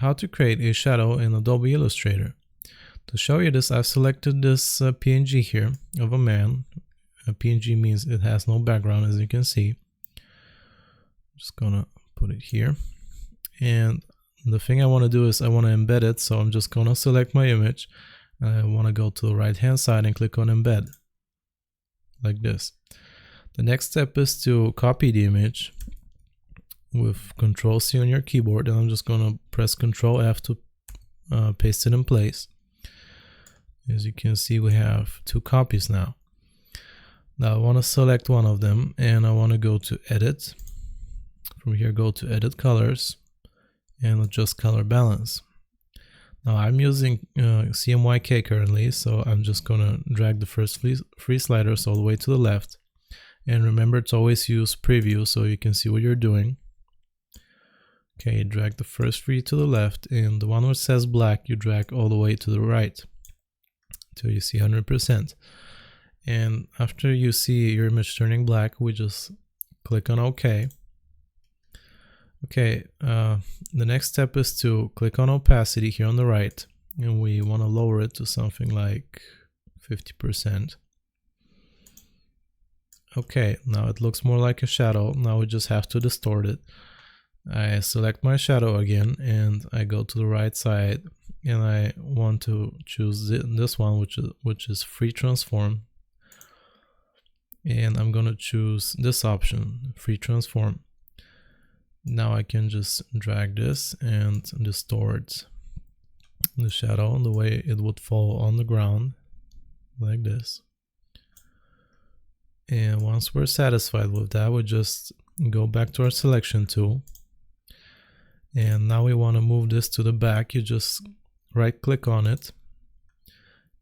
how to create a shadow in Adobe Illustrator. To show you this, I've selected this PNG here of a man. A PNG means it has no background, as you can see. I'm just gonna put it here. And the thing I want to do is I want to embed it, so I'm just gonna select my image. I want to go to the right hand side and click on embed, like this. The next step is to copy the image with Control C on your keyboard, and I'm just gonna press Control F to paste it in place. As you can see, we have 2 copies now. Now I want to select one of them, and I want to go to Edit. From here, go to Edit Colors and adjust color balance. Now I'm using CMYK currently, so I'm just gonna drag the first 3 sliders all the way to the left. And remember to always use preview so you can see what you're doing. Okay, drag the first 3 to the left, and the one which says black you drag all the way to the right till you see 100%. And after you see your image turning black, we just click on OK. Okay, the next step is to click on opacity here on the right, and we want to lower it to something like 50%. Okay, now it looks more like a shadow. Now we just have to distort it. I select my shadow again, and I go to the right side, and I want to choose this one, which is free transform. And I'm gonna choose this option, free transform. Now I can just drag this and distort the shadow the way it would fall on the ground, like this. And once we're satisfied with that, we just go back to our selection tool. And now we want to move this to the back. You just right click on it.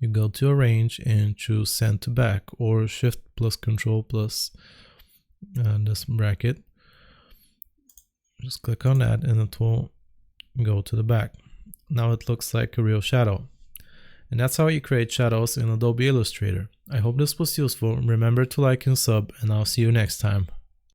You go to arrange and choose send to back, or shift plus control plus this bracket. Just click on that and it will go to the back. Now it looks like a real shadow. And that's how you create shadows in Adobe Illustrator. I hope this was useful. Remember to like and sub, and I'll see you next time.